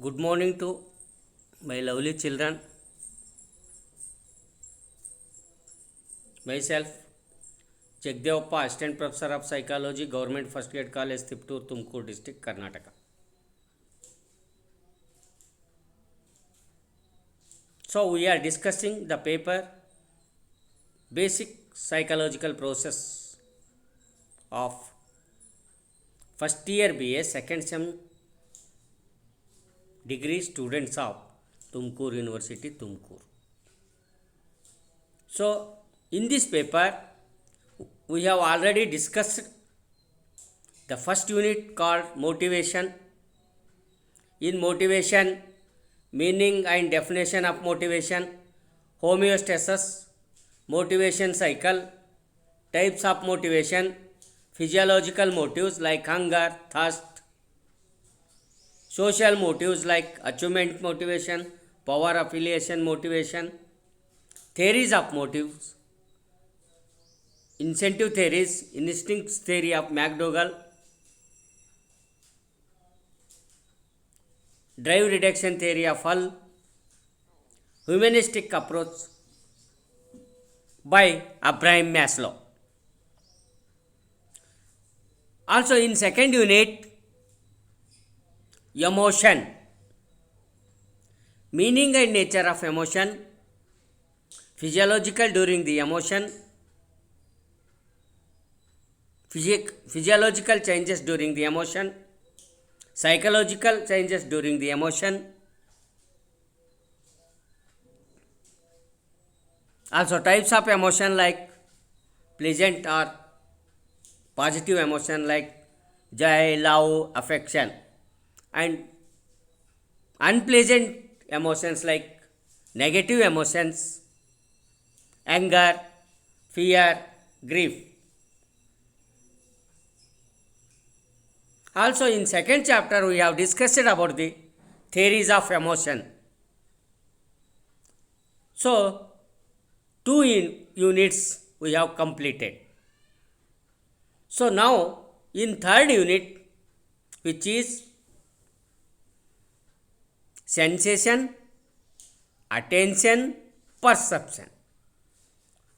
Good morning to my lovely children. Myself, Jagdevappa, Assistant Professor of Psychology, Government First Grade College, Tiptur, Tumkur District, Karnataka. So, we are discussing the paper Basic Psychological Process of First Year BA, Second Sem Degree Students of Tumkur University, Tumkur. So, in this paper, we have already discussed the first unit called motivation. In motivation, meaning and definition of motivation, homeostasis, motivation cycle, types of motivation, physiological motives like hunger, thirst, social motives like achievement motivation, power affiliation motivation, theories of motives, incentive theories, instincts theory of McDougall, drive reduction theory of Hull, humanistic approach by Abraham Maslow. Also in second unit, emotion, meaning and nature of emotion, physiological during the emotion, physiological changes during the emotion, psychological changes during the emotion, also types of emotion like pleasant or positive emotion like joy, love, affection, and unpleasant emotions like negative emotions, anger, fear, grief. Also in second chapter we have discussed about the theories of emotion. So two units we have completed. So now in third unit, which is sensation, attention, perception.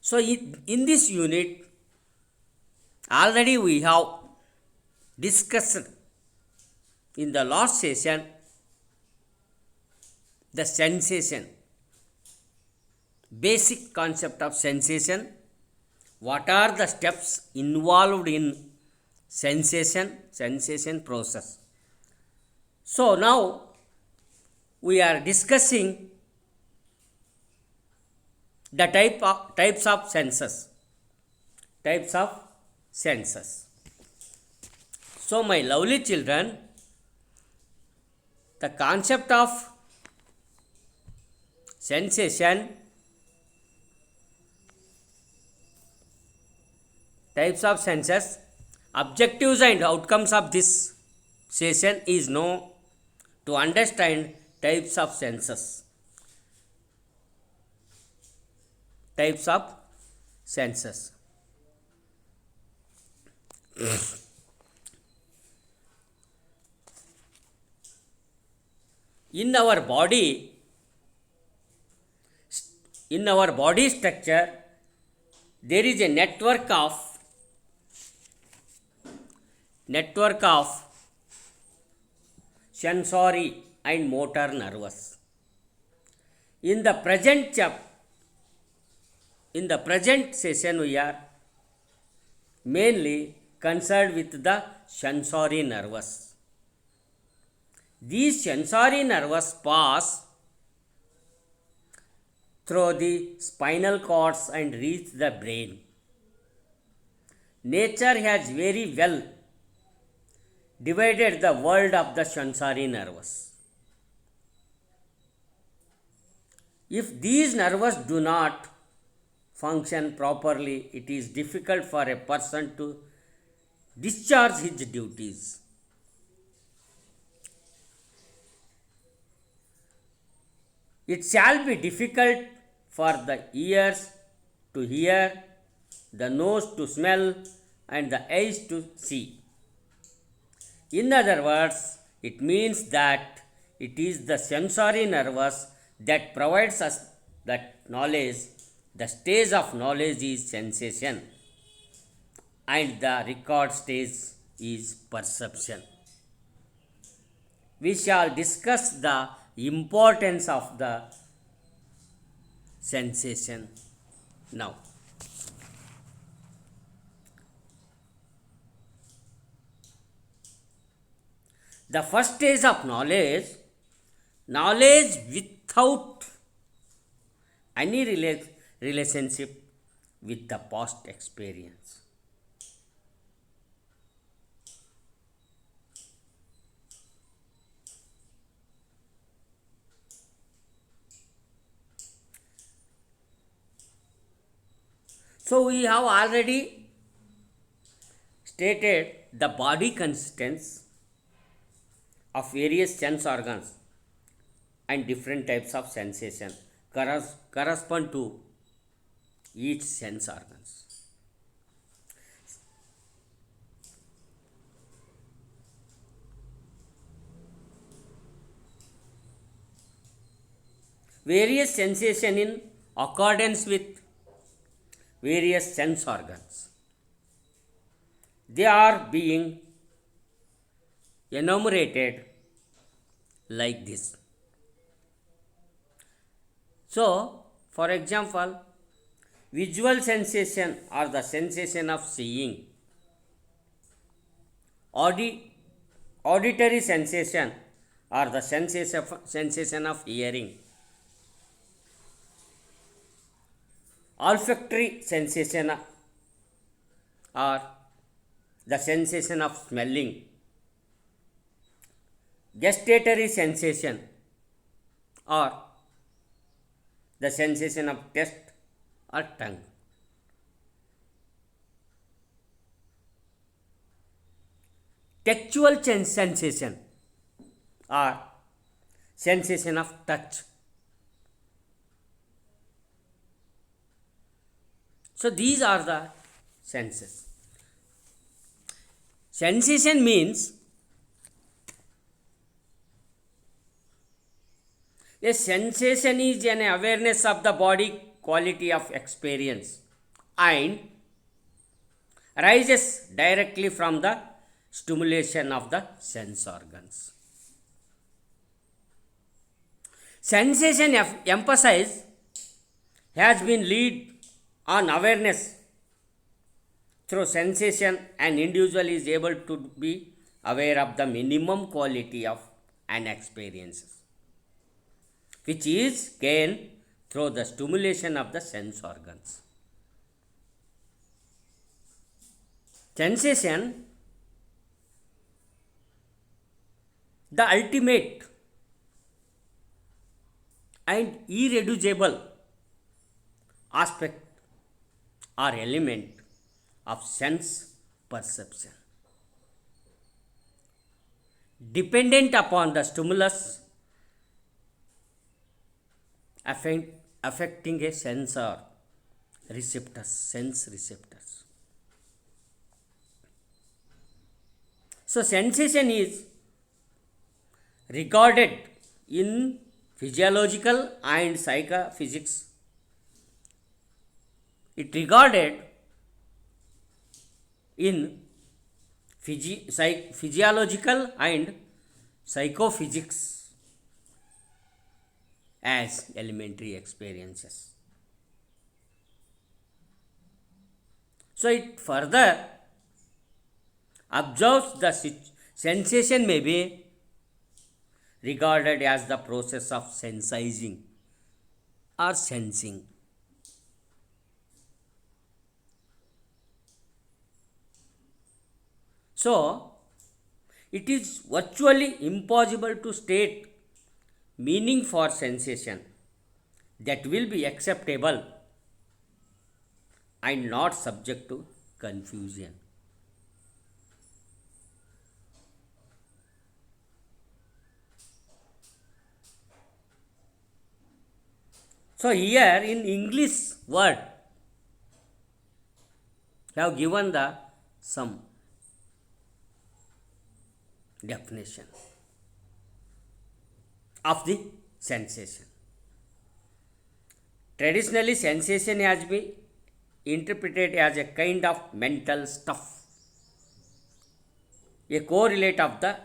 So in this unit already we have discussed in the last session the sensation, basic concept of sensation, what are the steps involved in sensation process. So now we are discussing the types of senses. So my lovely children, the concept of sensation, types of senses, objectives and outcomes of this session is known to understand types of senses. Types of senses. In our body structure, there is a network of sensory and motor nerves. In the present session we are mainly concerned with the sensory nerves. These sensory nerves pass through the spinal cords and reach the brain. Nature has very well divided the world of the sensory nerves. If these nerves do not function properly, it is difficult for a person to discharge his duties. It shall be difficult for the ears to hear, the nose to smell, and the eyes to see. In other words, it means that it is the sensory nervous that provides us that knowledge. The stage of knowledge is sensation, and the record stage is perception. We shall discuss the importance of the sensation now. The first stage of knowledge, knowledge without any relationship with the past experience. So we have already stated the body consists of various sense organs and different types of sensation correspond to each sense organs. Various sensation in accordance with various sense organs. They are being enumerated like this. So, for example, visual sensation or the sensation of seeing, auditory sensation or the sensation of hearing, olfactory sensation or the sensation of smelling, gustatory sensation or the sensation of taste or tongue. Tactual sensation or sensation of touch. So these are the senses. Sensation means a sensation is an awareness of the body quality of experience and arises directly from the stimulation of the sense organs. Sensation emphasis has been laid on awareness. Through sensation, an individual is able to be aware of the minimum quality of an experience, which is gained through the stimulation of the sense organs. Sensation, the ultimate and irreducible aspect or element of sense perception, dependent upon the stimulus affecting a sensor receptors, sense receptors. So sensation is regarded in physiological and psychophysics. It regarded in physiological and psychophysics as elementary experiences. So it further observes the sensation may be regarded as the process of sensizing or sensing. So, it is virtually impossible to state meaning for sensation that will be acceptable and not subject to confusion. So here in English word have given the some definition. of the sensation. Traditionally, sensation has been interpreted as a kind of mental stuff, a correlate of the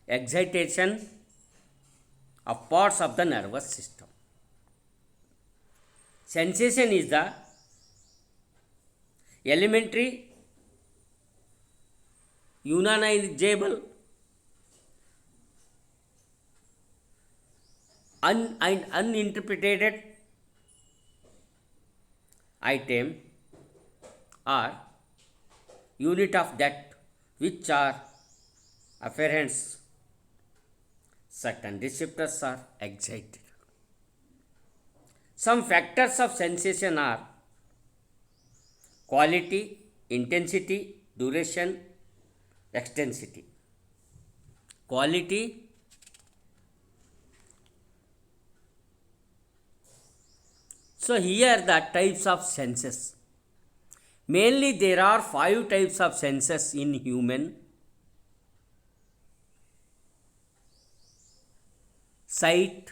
excitation of parts of the nervous system. Sensation is the elementary, unionizable, and uninterpreted item or unit of that which are afferents. Certain receptors are excited. Some factors of sensation are quality, intensity, duration, extensity. Quality, so here the types of senses. Mainly there are 5 types of senses in human. Sight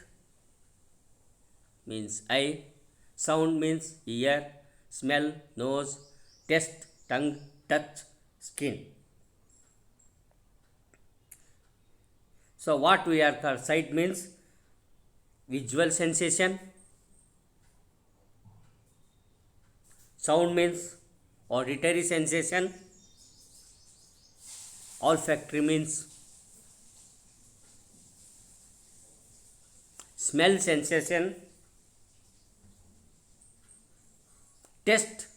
means eye, sound means ear, smell, nose, taste, tongue, touch, skin. So what we are called sight means visual sensation, sound means auditory sensation, olfactory means smell sensation, taste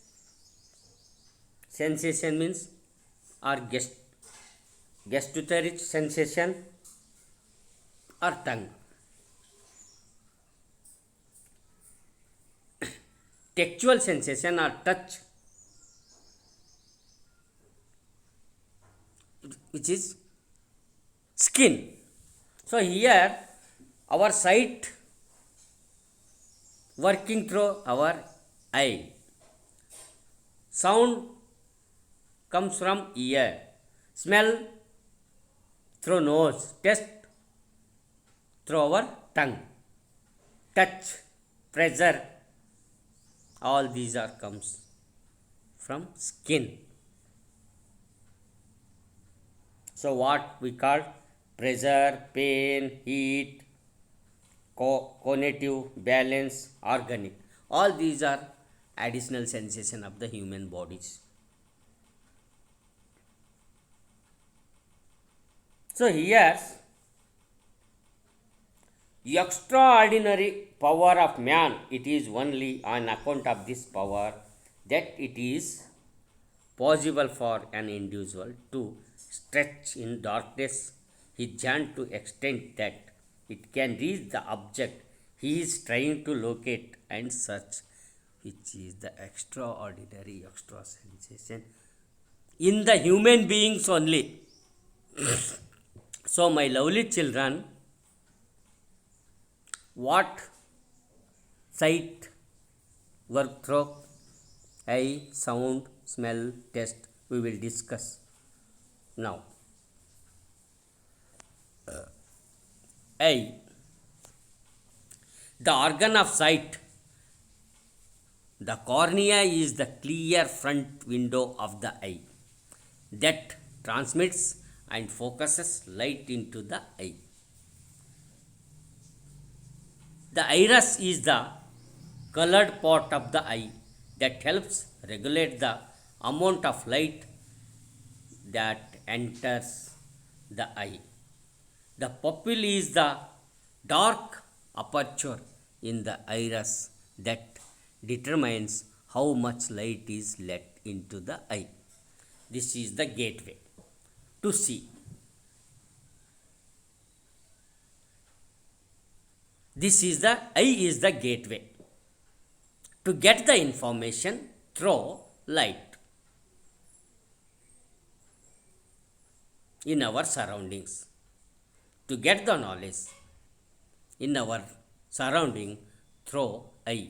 sensation means or gustatory sensation or tongue. Tactual sensation or touch, which is skin. So here our sight working through our eye, sound comes from ear, smell through nose, taste through our tongue, touch, pressure, all these are comes from skin. So what we call pressure, pain, heat, cognitive, balance, organic, all these are additional sensation of the human bodies. So here extraordinary power of man, it is only on account of this power that it is possible for an individual to stretch in darkness his hand to extent that it can reach the object he is trying to locate and search, which is the extraordinary extra sensation in the human beings only. So my lovely children, what sight work through eye, sound, smell, taste, we will discuss now. Eye, the organ of sight. The cornea is the clear front window of the eye that transmits and focuses light into the eye. The iris is the colored part of the eye that helps regulate the amount of light that enters the eye. The pupil is the dark aperture in the iris that determines how much light is let into the eye. This is the gateway to see. This is the eye is the gateway to get the information through light in our surroundings, to get the knowledge in our surrounding through eye.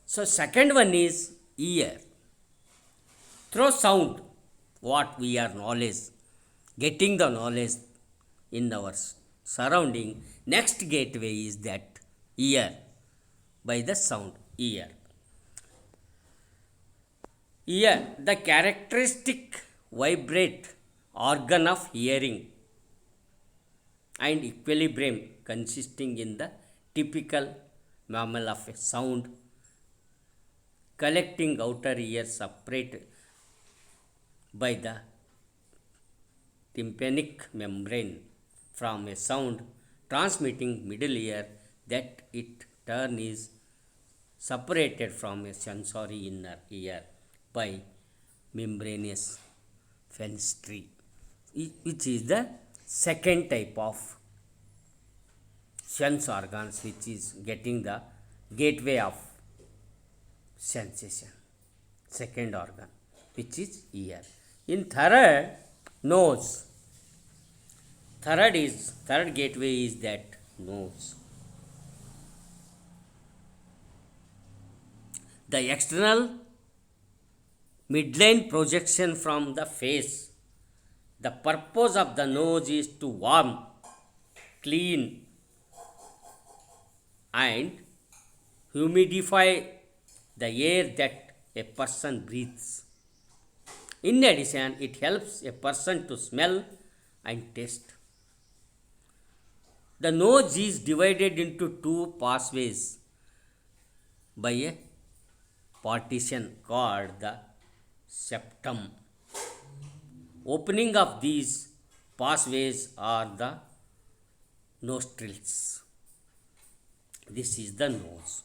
So second one is ear. Through sound, what we are knowledge, getting the knowledge in our surrounding. Next gateway is that ear, by the sound ear. Ear, the characteristic vibrate organ of hearing and equilibrium consisting in the typical mammal of a sound, collecting outer ear separated by the tympanic membrane from a sound, transmitting middle ear that it turn is separated from a sensory inner ear by membranous fenestry, which is the second type of sense organs which is getting the gateway of sensation. Second organ which is ear. In third, nose. Third gateway is that nose. The external midline projection from the face. The purpose of the nose is to warm, clean, and humidify the air that a person breathes. In addition, it helps a person to smell and taste. The nose is divided into two pathways by a partition called the septum. Opening of these pathways are the nostrils. This is the nose.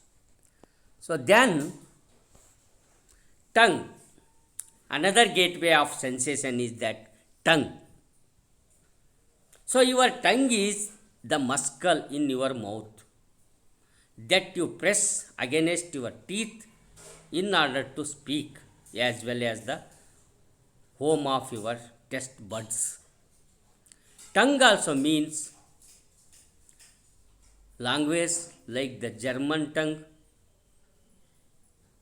So then, tongue. Another gateway of sensation is that tongue. So your tongue is the muscle in your mouth that you press against your teeth in order to speak, as well as the home of your taste buds. Tongue also means language like the German tongue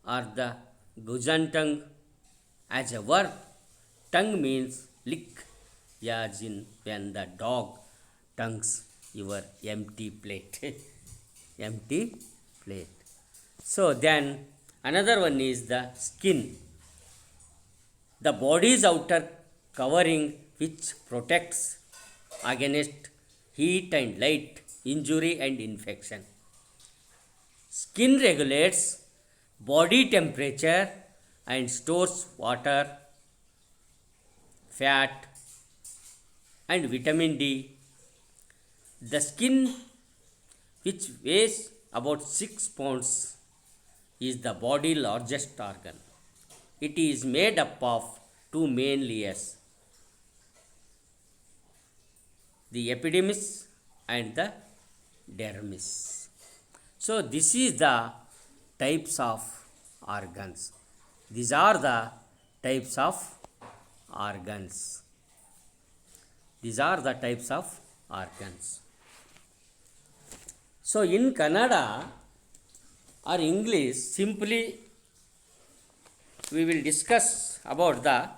or the Guzan tongue. As a verb, tongue means lick, as in when the dog tongues your empty plate. Empty plate. So then another one is the skin, the body's outer covering which protects against heat and light, injury and infection. Skin regulates body temperature and stores water, fat, and vitamin D. The skin, which weighs about 6 pounds, is the body's largest organ. It is made up of two main layers, the epidermis and the dermis. So this is the types of organs. These are the types of organs. These are the types of organs. So in Kannada or English, simply we will discuss about the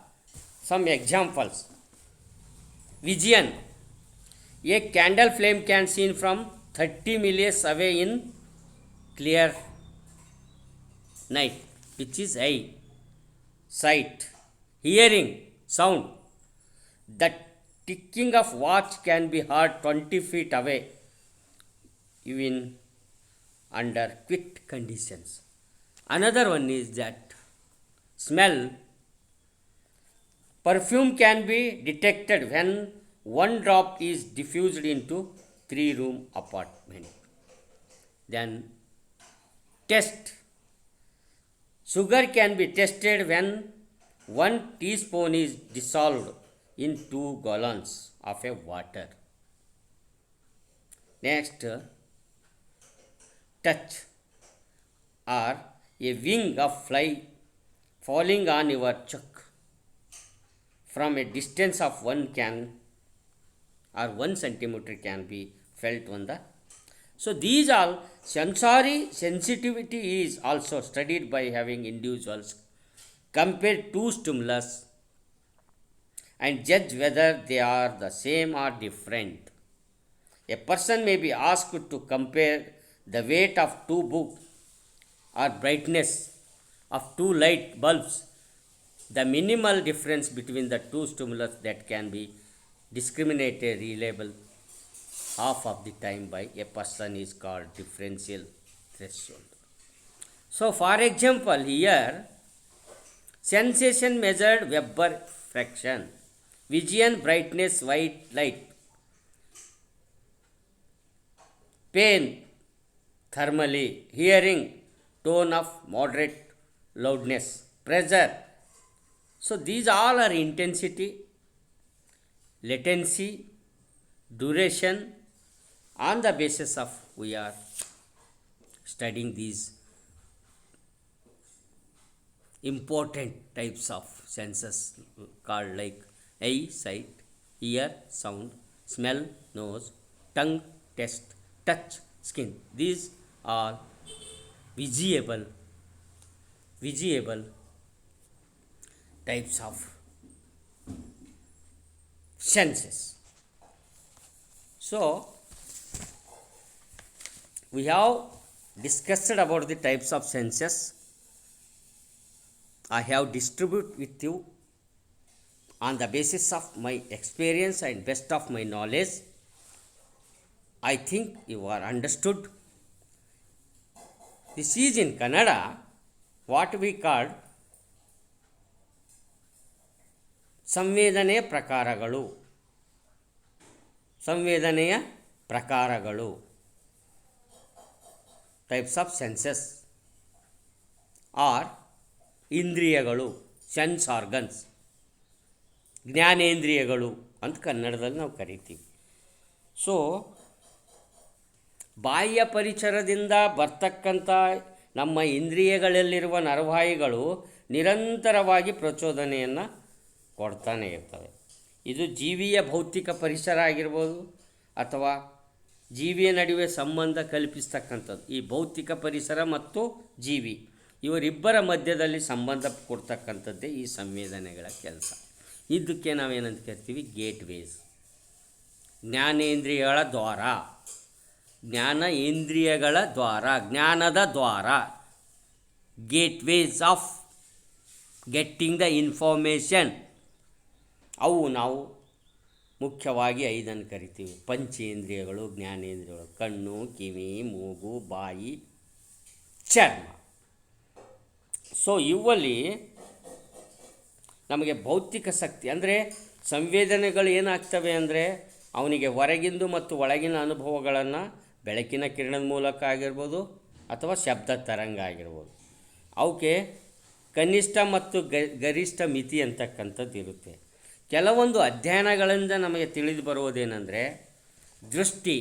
some examples. Vision. A candle flame can seen from 30 miles away in clear night, which is eye. Sight. Hearing, sound. The ticking of watch can be heard 20 feet away, even under quick conditions. Another one is that smell. Perfume can be detected when one drop is diffused into 3-room apartment. Then taste. Sugar can be tested when 1 teaspoon is dissolved in 2 gallons of a water. Next, touch, or a wing of fly falling on your cheek from a distance of 1 can or 1 centimeter can be felt on the. So these all sensory sensitivity is also studied by having individuals compare two stimulus and judge whether they are the same or different. A person may be asked to compare the weight of two books or brightness of two light bulbs. The minimal difference between the two stimulus that can be discriminated reliable half of the time by a person is called differential threshold. So, for example, here sensation measured Weber fraction, vision brightness white light, pain thermally, hearing tone of moderate loudness, pressure. So, these all are intensity, latency, duration. On the basis of we are studying these important types of senses called like eye, sight, ear, sound, smell, nose, tongue, taste, touch, skin. These are visible types of senses. So, we have discussed about the types of senses. I have distributed with you on the basis of my experience and best of my knowledge. I think you are understood. This is in Kannada what we call ಸಂವೇದನೆಯ ಪ್ರಕಾರಗಳು. ಸಂವೇದನೆಯ ಪ್ರಕಾರಗಳು, types of census R ಇಂದ್ರಿಯಗಳು, sense organs, ಜ್ಞಾನೇಂದ್ರಿಯಗಳು ಅಂತ ಕನ್ನಡದಲ್ಲಿ ನಾವು ಕರಿತೀವಿ. So ಬಾಹ್ಯ ಪರಿಸರದಿಂದ ಬರ್ತಕ್ಕಂಥ ನಮ್ಮ ಇಂದ್ರಿಯಗಳಲ್ಲಿರುವ ನರವಾಯುಗಳು ನಿರಂತರವಾಗಿ ಪ್ರಚೋದನೆಯನ್ನು ಕೊಡ್ತಾನೆ ಇರ್ತವೆ. ಇದು ಜೀವಿಯ ಭೌತಿಕ ಪರಿಸರ ಆಗಿರ್ಬೋದು ಅಥವಾ ಜೀವಿಯ ನಡುವೆ ಸಂಬಂಧ ಕಲ್ಪಿಸ್ತಕ್ಕಂಥದ್ದು. ಈ ಭೌತಿಕ ಪರಿಸರ ಮತ್ತು ಜೀವಿ ಇವರಿಬ್ಬರ ಮಧ್ಯದಲ್ಲಿ ಸಂಬಂಧ ಕೊಡ್ತಕ್ಕಂಥದ್ದೇ ಈ ಸಂವೇದನೆಗಳ ಕೆಲಸ. ಇದಕ್ಕೆ ನಾವೇನಂತ ಕರಿತೀವಿ? ಗೇಟ್ವೇಸ್, ಜ್ಞಾನೇಂದ್ರಿಯಗಳ ದ್ವಾರ, ಜ್ಞಾನೇಂದ್ರಿಯಗಳ ದ್ವಾರ, ಜ್ಞಾನದ ದ್ವಾರ, ಗೇಟ್ವೇಸ್ ಆಫ್ ಗೆಟ್ಟಿಂಗ್ ದ ಇನ್ಫಾರ್ಮೇಷನ್. ಅವು ನಾವು ಮುಖ್ಯವಾಗಿ 5 ಕರಿತೀವಿ. ಪಂಚೇಂದ್ರಿಯಗಳು, ಜ್ಞಾನೇಂದ್ರಿಯಗಳು: ಕಣ್ಣು, ಕಿವಿ, ಮೂಗು, ಬಾಯಿ, ಚರ್ಮ. ಸೊ ಇವಲ್ಲಿ ನಮಗೆ ಭೌತಿಕ ಶಕ್ತಿ ಅಂದರೆ ಸಂವೇದನೆಗಳು ಏನಾಗ್ತವೆ ಅಂದರೆ ಅವನಿಗೆ ಹೊರಗಿಂದು ಮತ್ತು ಒಳಗಿನ ಅನುಭವಗಳನ್ನು ಬೆಳಕಿನ ಕಿರಣದ ಮೂಲಕ ಆಗಿರ್ಬೋದು ಅಥವಾ ಶಬ್ದ ತರಂಗ ಆಗಿರ್ಬೋದು. ಅವಕ್ಕೆ ಕನಿಷ್ಠ ಮತ್ತು ಗರಿಷ್ಠ ಮಿತಿ ಅಂತಕ್ಕಂಥದ್ದು ಇರುತ್ತೆ. ಕೆಲವೊಂದು ಅಧ್ಯಯನಗಳಿಂದ ನಮಗೆ ತಿಳಿದು ಬರುವುದೇನೆಂದರೆ ದೃಷ್ಟಿ,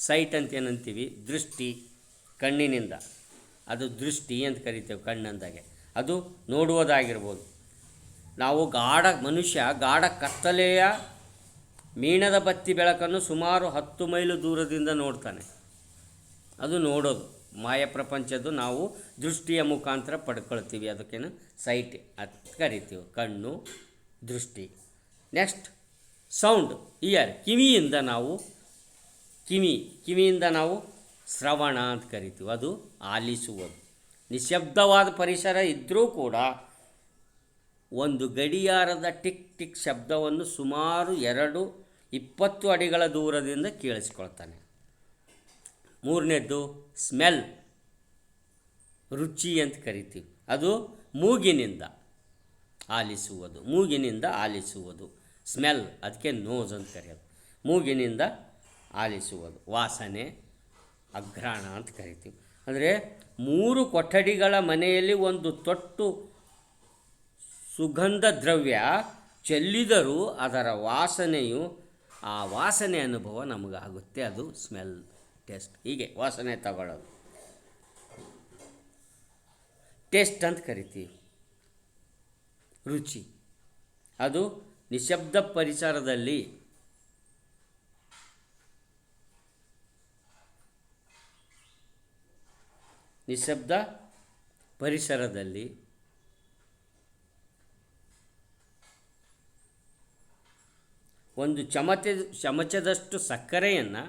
ಸೈಟ್ ಅಂತ ಏನಂತೀವಿ, ದೃಷ್ಟಿ ಕಣ್ಣಿನಿಂದ, ಅದು ದೃಷ್ಟಿ ಅಂತ ಕರಿತೇವೆ ಕಣ್ಣಂದಾಗೆ. ಅದು ನೋಡುವುದಾಗಿರ್ಬೋದು. ನಾವು ಮನುಷ್ಯ ಗಾಢ ಕತ್ತಲೆಯ ಮೀನದ ಬತ್ತಿ ಬೆಳಕನ್ನು ಸುಮಾರು 10 ಮೈಲು ದೂರದಿಂದ ನೋಡ್ತಾನೆ. ಅದು ನೋಡೋದು ಮಾಯ ಪ್ರಪಂಚದ್ದು ನಾವು ದೃಷ್ಟಿಯ ಮುಖಾಂತರ ಪಡ್ಕೊಳ್ತೀವಿ. ಅದಕ್ಕೇನು ಸೈಟ್ ಅಂತ ಕರಿತೀವಿ, ಕಣ್ಣು, ದೃಷ್ಟಿ. ನೆಕ್ಸ್ಟ್ ಸೌಂಡ್, ಇಯರ್, ಕಿವಿಯಿಂದ ನಾವು ಶ್ರವಣ ಅಂತ ಕರಿತೀವಿ, ಅದು ಆಲಿಸುವುದು. ನಿಶಬ್ದವಾದ ಪರಿಸರ ಇದ್ದರೂ ಕೂಡ ಒಂದು ಗಡಿಯಾರದ ಟಿಕ್ ಟಿಕ್ ಶಬ್ದವನ್ನು ಸುಮಾರು 20 ಅಡಿಗಳ ದೂರದಿಂದ ಕೇಳಿಸ್ಕೊಳ್ತಾನೆ. ಮೂರನೇದ್ದು ಸ್ಮೆಲ್, ರುಚಿ ಅಂತ ಕರಿತೀವಿ, ಅದು ಮೂಗಿನಿಂದ ಆಲಿಸುವುದು. ಸ್ಮೆಲ್, ಅದಕ್ಕೆ ನೋಸ್ ಅಂತ ಕರೆಯೋದು. ಮೂಗಿನಿಂದ ಆಲಿಸುವುದು. ವಾಸನೆ, ಅಘ್ರಾಣ ಅಂತ ಕರಿತೀವಿ. ಅಂದರೆ 3 ಕೊಠಡಿಗಳ ಮನೆಯಲ್ಲಿ ಒಂದು ತೊಟ್ಟು ಸುಗಂಧ ದ್ರವ್ಯ ಚೆಲ್ಲಿದರೂ ಅದರ ವಾಸನೆಯು, ಆ ವಾಸನೆ ಅನುಭವ ನಮಗಾಗುತ್ತೆ. ಅದು ಸ್ಮೆಲ್ ಟೆಸ್ಟ್. ಹೀಗೆ ವಾಸನೆ ತಗೊಳ್ಳೋದು ಟೇಸ್ಟ್ ಅಂತ ಕರಿತೀವಿ. ರುಚಿ, ಅದು ನಿಶಬ್ದ ಪರಿಸರದಲ್ಲಿ ಒಂದು ಚಮಚದಷ್ಟು ಸಕ್ಕರೆಯನ್ನು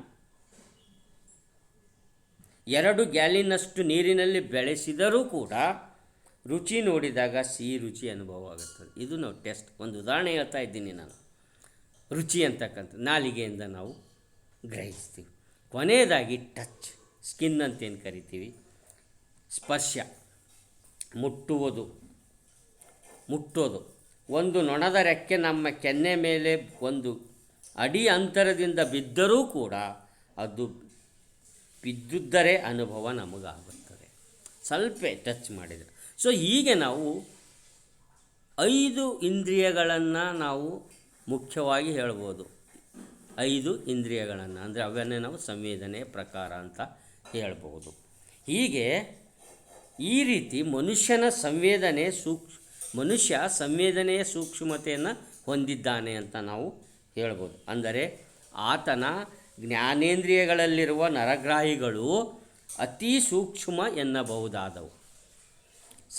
2 ಗ್ಯಾಲಿನಷ್ಟು ನೀರಿನಲ್ಲಿ ಬೆಳೆಸಿದರೂ ಕೂಡ ರುಚಿ ನೋಡಿದಾಗ ಸಿಹಿ ರುಚಿ ಅನುಭವ ಆಗುತ್ತದೆ. ಇದು ನಾವು ಟೆಸ್ಟ್, ಒಂದು ಉದಾಹರಣೆ ಹೇಳ್ತಾ ಇದ್ದೀನಿ ನಾನು. ರುಚಿ ಅಂತಕ್ಕಂಥ ನಾಲಿಗೆಯಿಂದ ನಾವು ಗ್ರಹಿಸ್ತೀವಿ. ಕೊನೆಯದಾಗಿ ಟಚ್, ಸ್ಕಿನ್ ಅಂತೇನು ಕರಿತೀವಿ, ಸ್ಪರ್ಶ, ಮುಟ್ಟೋದು. ಒಂದು ನೊಣದ ರೆಕ್ಕೆ ನಮ್ಮ ಕೆನ್ನೆ ಮೇಲೆ 1 ಅಡಿ ಅಂತರದಿಂದ ಬಿದ್ದರೂ ಕೂಡ ಅದು ಬಿದ್ದಿದ್ದರೆ ಅನುಭವ ನಮಗಾಗುತ್ತದೆ, ಸ್ವಲ್ಪ ಟಚ್ ಮಾಡಿದರೆ. ಸೊ ಹೀಗೆ ನಾವು 5 ಇಂದ್ರಿಯಗಳನ್ನು ನಾವು ಮುಖ್ಯವಾಗಿ ಹೇಳ್ಬೋದು. 5 ಇಂದ್ರಿಯಗಳನ್ನು ಅಂದರೆ ಅವನ್ನೇ ನಾವು ಸಂವೇದನೆಯ ಪ್ರಕಾರ ಅಂತ ಹೇಳ್ಬೋದು. ಹೀಗೆ ಈ ರೀತಿ ಮನುಷ್ಯ ಸಂವೇದನೆಯ ಸೂಕ್ಷ್ಮತೆಯನ್ನು ಹೊಂದಿದ್ದಾನೆ ಅಂತ ನಾವು ಹೇಳ್ಬೋದು. ಅಂದರೆ ಆತನ ಜ್ಞಾನೇಂದ್ರಿಯಗಳಲ್ಲಿರುವ ನರಗ್ರಾಹಿಗಳು ಅತಿ ಸೂಕ್ಷ್ಮ ಎನ್ನಬಹುದಾದವು.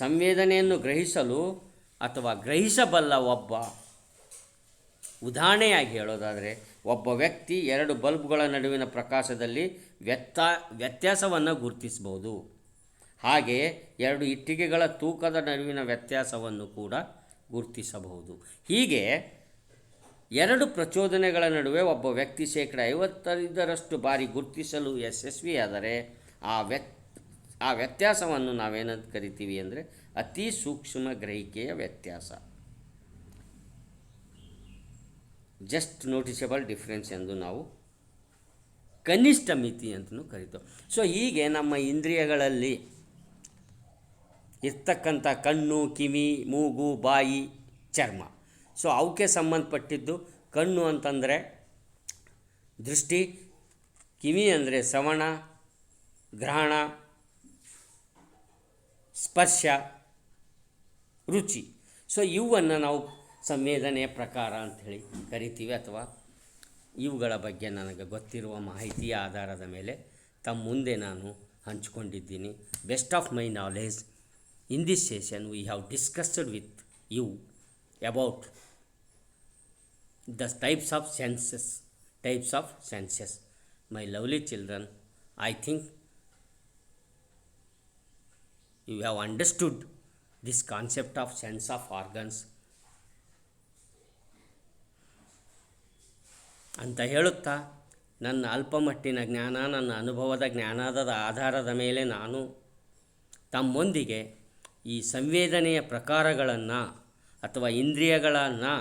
ಸಂವೇದನೆಯನ್ನು ಗ್ರಹಿಸಲು ಅಥವಾ ಗ್ರಹಿಸಬಲ್ಲ ಉದಾಹರಣೆಯಾಗಿ ಹೇಳೋದಾದರೆ, ಒಬ್ಬ ವ್ಯಕ್ತಿ 2 ಬಲ್ಬ್ಗಳ ನಡುವಿನ ಪ್ರಕಾಶದಲ್ಲಿ ವ್ಯತ್ಯಾಸವನ್ನು ಗುರುತಿಸಬಹುದು. ಹಾಗೆಯೇ 2 ಇಟ್ಟಿಗೆಗಳ ತೂಕದ ನಡುವಿನ ವ್ಯತ್ಯಾಸವನ್ನು ಕೂಡ ಗುರುತಿಸಬಹುದು. ಹೀಗೆ 2 ಪ್ರಚೋದನೆಗಳ ನಡುವೆ ಒಬ್ಬ ವ್ಯಕ್ತಿ 55% ಬಾರಿ ಗುರುತಿಸಲು ಯಶಸ್ವಿಯಾದರೆ ಆ ವ್ಯತ್ಯಾಸವನ್ನು ನಾವೇನಂತ ಕರಿತೀವಿ ಅಂದರೆ ಅತಿ ಸೂಕ್ಷ್ಮ ಗ್ರಹಿಕೆಯ ವ್ಯತ್ಯಾಸ, ಜಸ್ಟ್ ನೋಟಿಸಬಲ್ ಡಿಫ್ರೆನ್ಸ್ ಎಂದು ನಾವು ಕನಿಷ್ಠ ಮಿತಿ ಅಂತಲೂ ಕರಿತೇವೆ. ಸೊ ಹೀಗೆ ನಮ್ಮ ಇಂದ್ರಿಯಗಳಲ್ಲಿ ಇರ್ತಕ್ಕಂಥ ಕಣ್ಣು, ಕಿವಿ, ಮೂಗು, ಬಾಯಿ, ಚರ್ಮ. ಸೊ ಅವಕ್ಕೆ ಸಂಬಂಧಪಟ್ಟಿದ್ದು ಕಣ್ಣು ಅಂತಂದರೆ ದೃಷ್ಟಿ, ಕಿವಿ ಅಂದರೆ ಶ್ರವಣ, ಗ್ರಹಣ, ಸ್ಪರ್ಶ, ರುಚಿ. ಸೊ ಇವನ್ನು ನಾವು ಸಂವೇದನೆಯ ಪ್ರಕಾರ ಅಂಥೇಳಿ ಕರಿತೀವಿ. ಅಥವಾ ಇವುಗಳ ಬಗ್ಗೆ ನನಗೆ ಗೊತ್ತಿರುವ ಮಾಹಿತಿಯ ಆಧಾರದ ಮೇಲೆ ತಮ್ಮ ಮುಂದೆ ನಾನು ಹಂಚಿಕೊಂಡಿದ್ದೀನಿ. Best of my knowledge. In this session we have discussed with you about the types of senses. My lovely children, I think you have understood this concept of sense of organs ಅಂತ ಹೇಳುತ್ತಾ, ನನ್ನ ಅಲ್ಪಮಟ್ಟಿನ ಜ್ಞಾನ, ನನ್ನ ಅನುಭವದ ಜ್ಞಾನದ ಆಧಾರದ ಮೇಲೆ ನಾನು ತಮ್ಮೊಂದಿಗೆ ಈ ಸಂವೇದನೆಯ ಪ್ರಕಾರಗಳನ್ನು ಅಥವಾ ಇಂದ್ರಿಯಗಳನ್ನು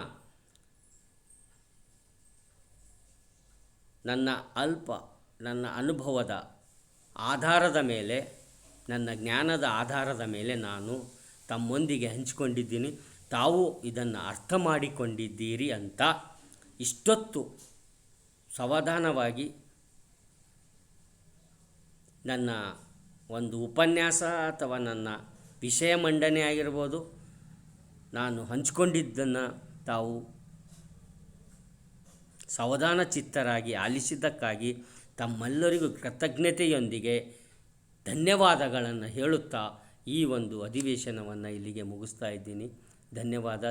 ನನ್ನ ಅನುಭವದ ಆಧಾರದ ಮೇಲೆ, ನನ್ನ ಜ್ಞಾನದ ಆಧಾರದ ಮೇಲೆ ನಾನು ತಮ್ಮೊಂದಿಗೆ ಹಂಚಿಕೊಂಡಿದ್ದೀನಿ. ತಾವು ಇದನ್ನು ಅರ್ಥ ಮಾಡಿಕೊಂಡಿದ್ದೀರಿ ಅಂತ ಇಷ್ಟೊತ್ತು ಸಾವಧಾನವಾಗಿ ನನ್ನ ಒಂದು ಉಪನ್ಯಾಸ ಅಥವಾ ನನ್ನ ವಿಷಯ ಮಂಡನೆ ಆಗಿರ್ಬೋದು, ನಾನು ಹಂಚಿಕೊಂಡಿದ್ದನ್ನು ತಾವು ಸಾವಧಾನ ಚಿತ್ತರಾಗಿ ಆಲಿಸಿದ್ದಕ್ಕಾಗಿ ತಮ್ಮೆಲ್ಲರಿಗೂ ಕೃತಜ್ಞತೆಯೊಂದಿಗೆ ಧನ್ಯವಾದಗಳನ್ನು ಹೇಳುತ್ತಾ ಈ ಒಂದು ಅಧಿವೇಶನವನ್ನು ಇಲ್ಲಿಗೆ ಮುಗಿಸ್ತಾ ಇದ್ದೀನಿ. ಧನ್ಯವಾದ.